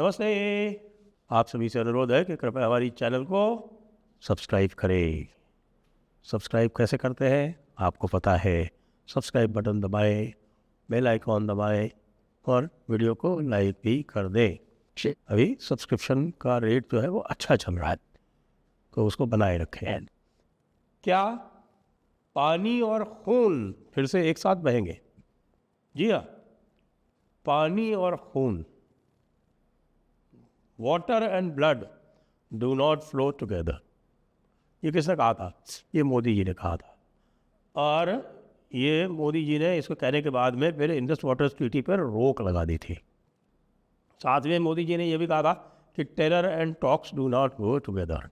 नमस्ते। आप सभी से अनुरोध है कि कृपया हमारी चैनल को सब्सक्राइब करें। सब्सक्राइब कैसे करते हैं आपको पता है। सब्सक्राइब बटन दबाएं, बेल आइकॉन दबाएं और वीडियो को लाइक भी कर दें। अभी सब्सक्रिप्शन का रेट जो है वो अच्छा चल रहा है, तो उसको बनाए रखें। क्या पानी और खून फिर से एक साथ बहेंगे? जी हाँ, पानी और खून, water and blood do not flow together. ये किसने कहा था? ये मोदी जी ने कहा था। और ये मोदी जी ने इसको कहने के बाद में फिर इंडस वाटर ट्रीटी पर रोक लगा दी थी। साथ में मोदी जी ने यह भी कहा था कि terror and talks do not go together.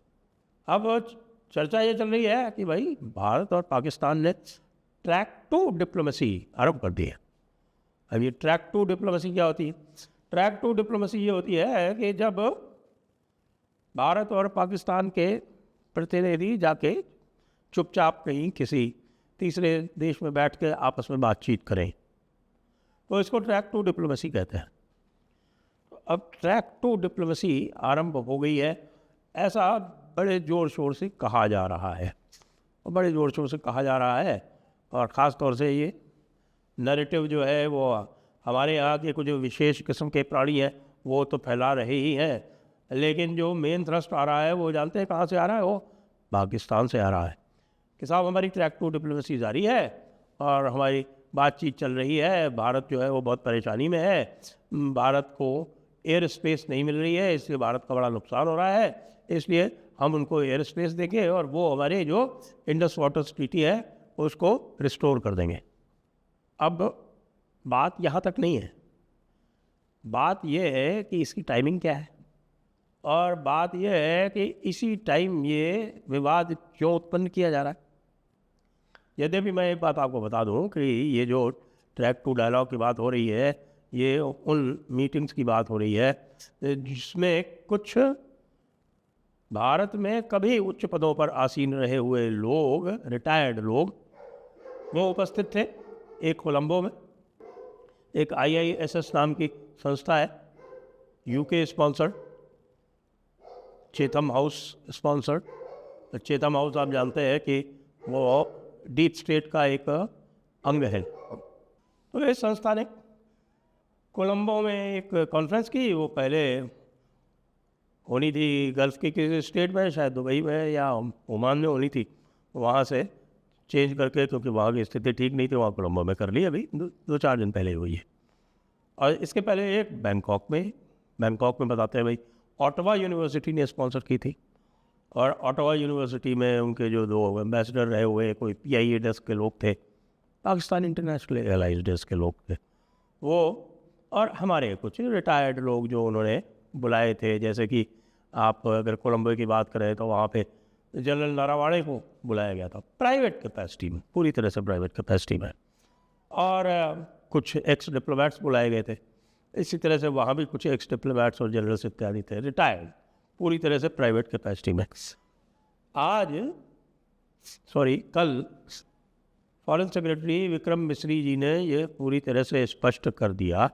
अब चर्चा ये चल रही है कि भाई भारत और पाकिस्तान ने ट्रैक टू डिप्लोमेसी आरंभ कर दी है। अब ये ट्रैक टू डिप्लोमेसी क्या होती है? ट्रैक टू डिप्लोमेसी ये होती है कि जब भारत और पाकिस्तान के प्रतिनिधि जाके चुपचाप कहीं किसी तीसरे देश में बैठ के आपस में बातचीत करें, तो इसको ट्रैक टू डिप्लोमेसी कहते हैं। अब ट्रैक टू डिप्लोमेसी आरंभ हो गई है, ऐसा बड़े ज़ोर शोर से कहा जा रहा है। और बड़े ज़ोर शोर से कहा जा रहा है, और ख़ास तौर से ये नैरेटिव जो है वो हमारे यहाँ के कुछ विशेष किस्म के प्राणी हैं वो तो फैला रहे ही हैं, लेकिन जो मेन थ्रस्ट आ रहा है वो जानते हैं कहाँ से आ रहा है? वो पाकिस्तान से आ रहा है कि साहब हमारी ट्रैक टू डिप्लोमेसी जारी है और हमारी बातचीत चल रही है। भारत जो है वो बहुत परेशानी में है, भारत को एयर स्पेस नहीं मिल रही है, इसलिए भारत का बड़ा नुकसान हो रहा है, इसलिए हम उनको एयर स्पेस देंगे और वो हमारे जो इंडस वाटर ट्रीटी है उसको रिस्टोर कर देंगे। अब बात यहाँ तक नहीं है, बात यह है कि इसकी टाइमिंग क्या है, और बात यह है कि इसी टाइम ये विवाद क्यों उत्पन्न किया जा रहा है। यद्यपि मैं एक बात आपको बता दूं कि ये जो ट्रैक टू डायलॉग की बात हो रही है, ये उन मीटिंग्स की बात हो रही है जिसमें कुछ भारत में कभी उच्च पदों पर आसीन रहे हुए लोग, रिटायर्ड लोग, वो उपस्थित थे। एक कोलंबो में एक IISS नाम की संस्था है, UK sponsored, Chatham house sponsored. Chatham house आप जानते हैं कि वो डीप स्टेट का एक अंग है। तो इस संस्था ने कोलंबो में एक कॉन्फ्रेंस की, वो पहले होनी थी गल्फ के किसी स्टेट में, शायद दुबई में या ओमान में होनी थी, वहाँ से चेंज करके, क्योंकि वहाँ की स्थिति ठीक नहीं थी, वहाँ कोलंबो में कर ली, अभी 2-4 दिन पहले हुई है। और इसके पहले एक बैंकॉक में बताते हैं भाई ऑटवा यूनिवर्सिटी ने स्पॉन्सर की थी, और ऑटवा यूनिवर्सिटी में उनके जो 2 एम्बेसडर रहे हुए, कोई PIA डेस्क के लोग थे, पाकिस्तान इंटरनेशनल एयरलाइंस डेस्क के लोग थे वो, और हमारे कुछ रिटायर्ड लोग जो उन्होंने बुलाए थे। जैसे कि आप अगर कोलंबो की बात करें तो वहाँ पे जनरल नारावाणे को बुलाया गया था प्राइवेट कैपेसिटी में, पूरी तरह से प्राइवेट कैपेसिटी में, और कुछ एक्स डिप्लोमेट्स बुलाए गए थे। इसी तरह से वहाँ भी कुछ एक्स डिप्लोमेट्स और जनरल्स इत्यादि थे, रिटायर्ड, पूरी तरह से प्राइवेट कैपेसिटी में। कल फॉरेन सेक्रेटरी विक्रम मिस्री जी ने ये पूरी तरह से स्पष्ट कर दिया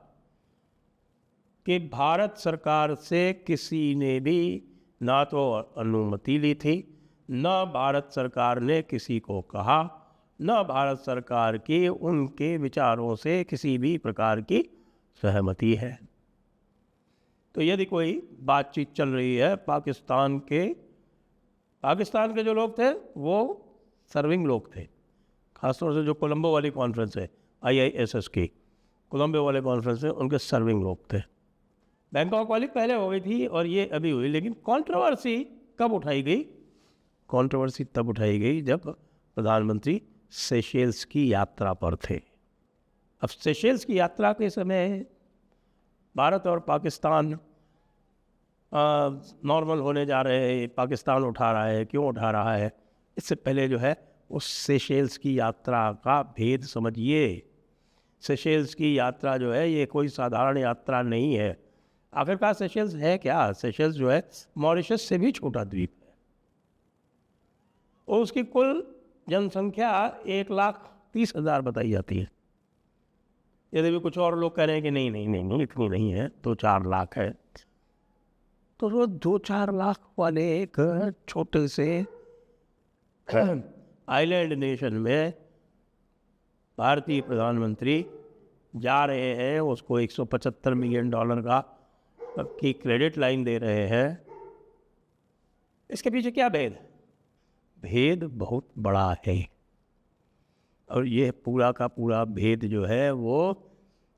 कि भारत सरकार से किसी ने भी ना तो अनुमति ली थी, न भारत सरकार ने किसी को कहा, न भारत सरकार की उनके विचारों से किसी भी प्रकार की सहमति है। तो यदि कोई बातचीत चल रही है, पाकिस्तान के जो लोग थे वो सर्विंग लोग थे, खासतौर से जो कोलंबो वाली कॉन्फ्रेंस है IISS की, कोलंबो वाले कॉन्फ्रेंस में उनके सर्विंग लोग थे। बैंकॉक वाली पहले हो गई थी और ये अभी हुई, लेकिन कंट्रोवर्सी कब उठाई गई? कंट्रोवर्सी तब उठाई गई जब प्रधानमंत्री सेशेल्स की यात्रा पर थे। अब सेशेल्स की यात्रा के समय भारत और पाकिस्तान नॉर्मल होने जा रहे हैं, पाकिस्तान उठा रहा है, क्यों उठा रहा है? इससे पहले जो है उस सेशेल्स की यात्रा का भेद समझिए। सेशेल्स की यात्रा जो है ये कोई साधारण यात्रा नहीं है। आखिरकार सेशेल्स है क्या? सेशेल्स जो है मॉरिशस से भी छोटा द्वीप है, और उसकी कुल जनसंख्या 1,30,000 बताई जाती है। यदि भी कुछ और लोग कह रहे हैं कि नहीं इतनी नहीं है, तो 4 लाख है, तो वो 2-4 लाख वाले एक छोटे से आइलैंड नेशन में भारतीय प्रधानमंत्री जा रहे हैं, उसको $175 मिलियन का की क्रेडिट लाइन दे रहे हैं। इसके पीछे क्या भेद? भेद बहुत बड़ा है, और ये पूरा का पूरा भेद जो है वो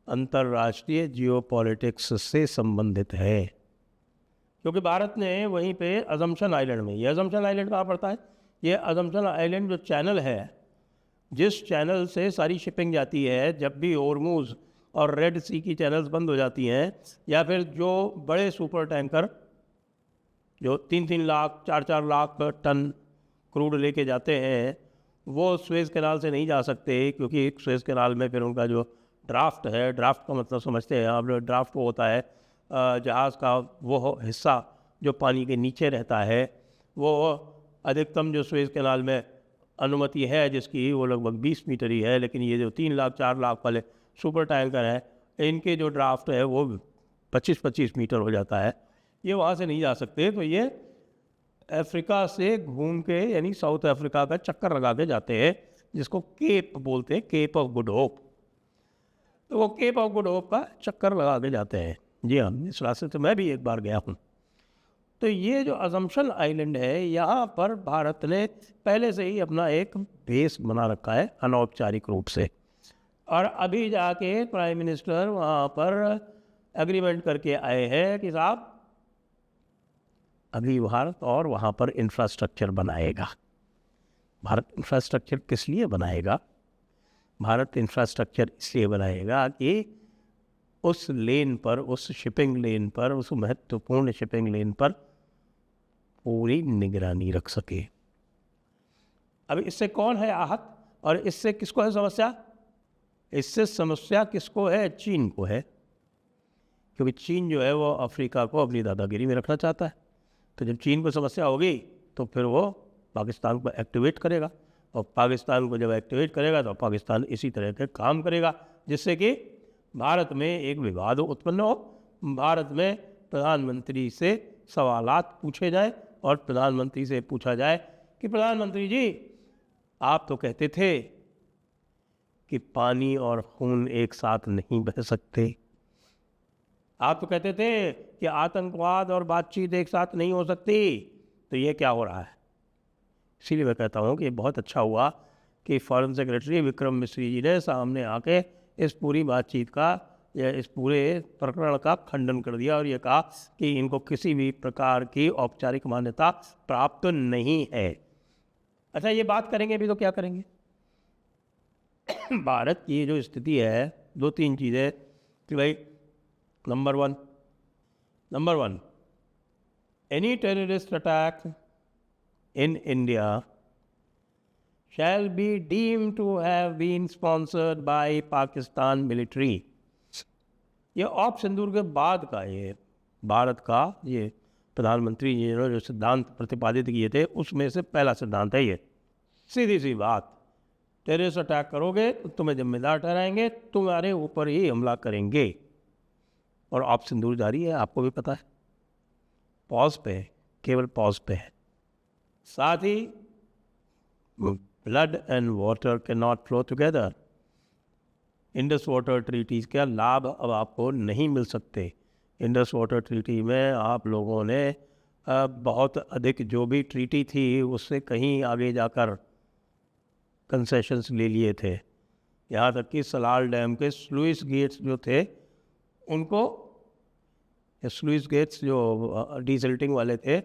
अंतर्राष्ट्रीय जियोपॉलिटिक्स से संबंधित है। क्योंकि भारत ने वहीं पे अजम्पशन आइलैंड में, ये अजम्पशन आइलैंड कहाँ पड़ता है? ये अजम्पशन आइलैंड जो चैनल है, जिस चैनल से सारी शिपिंग जाती है, जब भी होर्मुज़ और रेड सी की चैनल्स बंद हो जाती हैं, या फिर जो बड़े सुपर टैंकर जो 3-3 लाख 4-4 लाख टन क्रूड लेके जाते हैं, वो सुएज़ कैनाल से नहीं जा सकते, क्योंकि सुएज़ कैनाल में फिर उनका जो ड्राफ्ट है, ड्राफ्ट का मतलब समझते हैं आप लोग, ड्राफ्ट वो होता है जहाज़ का वो हिस्सा जो पानी के नीचे रहता है, वो अधिकतम जो सुएज़ कैनाल में अनुमति है जिसकी, वो लगभग 20 मीटर ही है। लेकिन ये जो 3 लाख 4 लाख वाले सुपर टैंकर हैं, इनके जो ड्राफ्ट है वो 25-25 मीटर हो जाता है, ये वहाँ से नहीं जा सकते। तो ये अफ्रीका से घूम के, यानी साउथ अफ्रीका का चक्कर लगा के जाते हैं, जिसको केप बोलते हैं, केप ऑफ गुड होप। तो वो केप ऑफ गुड होप का चक्कर लगा के जाते हैं। जी हाँ, इस रास्ते से मैं भी एक बार गया हूँ। तो ये जो अजम्पशन आइलैंड है, यहाँ पर भारत ने पहले से ही अपना एक बेस बना रखा है अनौपचारिक रूप से, और अभी जाके प्राइम मिनिस्टर वहाँ पर एग्रीमेंट करके आए हैं कि साहब अभी भारत और वहाँ पर इंफ्रास्ट्रक्चर बनाएगा। भारत इंफ्रास्ट्रक्चर किस लिए बनाएगा? भारत इंफ्रास्ट्रक्चर इसलिए बनाएगा कि उस लेन पर, उस शिपिंग लेन पर, उस महत्वपूर्ण शिपिंग लेन पर पूरी निगरानी रख सके। अब इससे कौन है आहत और इससे किसको है समस्या? इससे समस्या किसको है? चीन को है, क्योंकि चीन जो है वो अफ्रीका को अपनी दादागिरी में रखना चाहता है। तो जब चीन को समस्या होगी तो फिर वो पाकिस्तान को एक्टिवेट करेगा, और पाकिस्तान को जब एक्टिवेट करेगा तो पाकिस्तान इसी तरह के काम करेगा, जिससे कि भारत में एक विवाद उत्पन्न हो, भारत में प्रधानमंत्री से सवालात पूछे जाए, और प्रधानमंत्री से पूछा जाए कि प्रधानमंत्री जी, आप तो कहते थे कि पानी और खून एक साथ नहीं बह सकते, आप तो कहते थे कि आतंकवाद और बातचीत एक साथ नहीं हो सकती, तो ये क्या हो रहा है? इसीलिए मैं कहता हूँ कि बहुत अच्छा हुआ कि फॉरेन सेक्रेटरी विक्रम मिश्री जी ने सामने आके इस पूरी बातचीत का या इस पूरे प्रकरण का खंडन कर दिया, और ये कहा कि इनको किसी भी प्रकार की औपचारिक मान्यता प्राप्त नहीं है। अच्छा, ये बात करेंगे अभी तो क्या करेंगे? भारत की जो स्थिति है, 2-3 चीज़ें कि भाई, number one, any terrorist attack in India shall be deemed to have been sponsored by Pakistan military। ये ऑप सिंदूर के बाद का, ये भारत का, ये प्रधानमंत्री जी ने जो सिद्धांत प्रतिपादित किए थे उसमें से पहला सिद्धांत है ये। सीधी सी बात, टेररिस्ट अटैक करोगे तो तुम्हें जिम्मेदार ठहराएंगे, तुम्हारे ऊपर ही हमला करेंगे, और ऑप सिंदूर जारी है, आपको भी पता है, पॉज पे है, केवल पॉज पे है। साथ ही blood and water can not flow together. Indus water treaties का लाभ अब आपको नहीं मिल सकते। इंडस वाटर ट्रीटी में आप लोगों ने बहुत अधिक, जो भी ट्रीटी थी उससे कहीं आगे जाकर कंसेशंस ले लिए थे। यहाँ तक कि सलाल डैम के स्लुइस गेट्स जो थे, उनको स्लुइस गेट्स जो डिसल्टिंग वाले थे,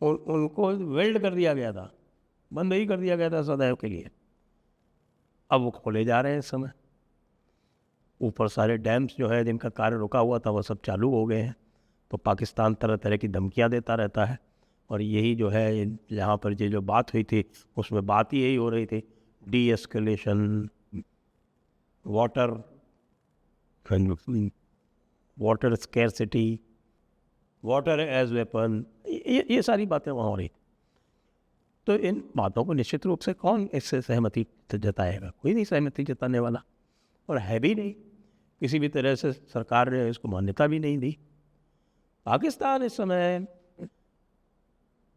उनको वेल्ड कर दिया गया था, बंद ही कर दिया गया था सदैव के लिए। अब वो खोले जा रहे हैं इस समय। ऊपर सारे डैम्स जो है जिनका कार्य रुका हुआ था वो सब चालू हो गए हैं। तो पाकिस्तान तरह तरह की धमकियां देता रहता है, और यही जो है यहाँ पर ये जो बात हुई थी उसमें बात ही यही हो रही थी, deescalation, water scarcity, water as weapon, ये सारी बातें वहाँ हो रही। तो इन बातों को निश्चित रूप से कौन इससे सहमति जताएगा? कोई नहीं सहमति जताने वाला, और है भी नहीं। किसी भी तरह से सरकार ने इसको मान्यता भी नहीं दी। पाकिस्तान इस समय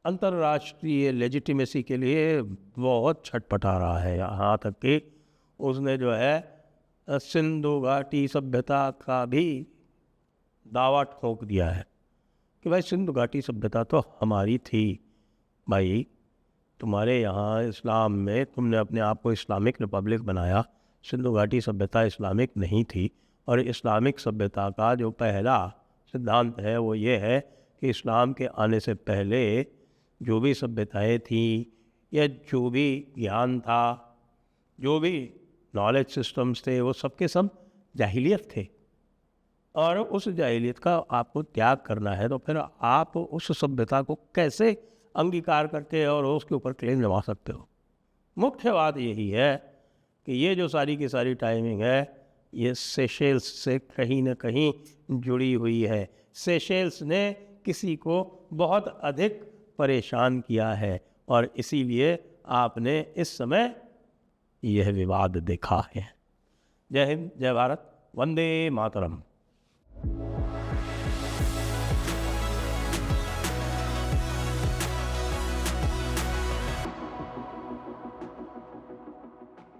अंतर्राष्ट्रीय लेजिटिमेसी के लिए बहुत छटपटा रहा है, यहाँ तक कि उसने जो है सिंधु घाटी सभ्यता का भी दावा ठोक दिया है कि भाई सिंधु घाटी सभ्यता तो हमारी थी। भाई तुम्हारे यहाँ इस्लाम में तुमने अपने आप को इस्लामिक रिपब्लिक बनाया, सिंधु घाटी सभ्यता इस्लामिक नहीं थी। और इस्लामिक सभ्यता का जो पहला सिद्धांत है वो ये है कि इस्लाम के आने से पहले जो भी सभ्यताएं थीं या जो भी ज्ञान था, जो भी नॉलेज सिस्टम्स थे, वो सबके सब जाहिलियत थे। और उस जाहिलियत का आपको त्याग करना है तो फिर आप उस सभ्यता को कैसे अंगीकार करके और उसके ऊपर क्लेम जमा सकते हो। मुख्य बात यही है कि ये जो सारी की सारी टाइमिंग है ये सेशेल्स से कहीं ना कहीं जुड़ी हुई है। सेशेल्स ने किसी को बहुत अधिक परेशान किया है और इसीलिए आपने इस समय यह विवाद देखा है। जय हिंद, जय भारत, वंदे मातरम।